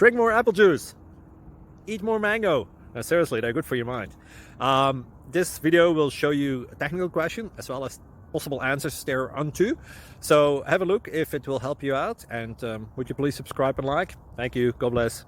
drink more apple juice, eat more mango. Seriously, they're good for your mind. This video will show you a technical question as well as possible answers thereunto. So have a look if it will help you out, and would you please subscribe and like? Thank you. God bless.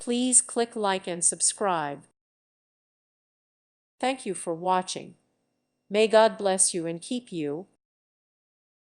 Please click like and subscribe. Thank you for watching. May God bless you and keep you.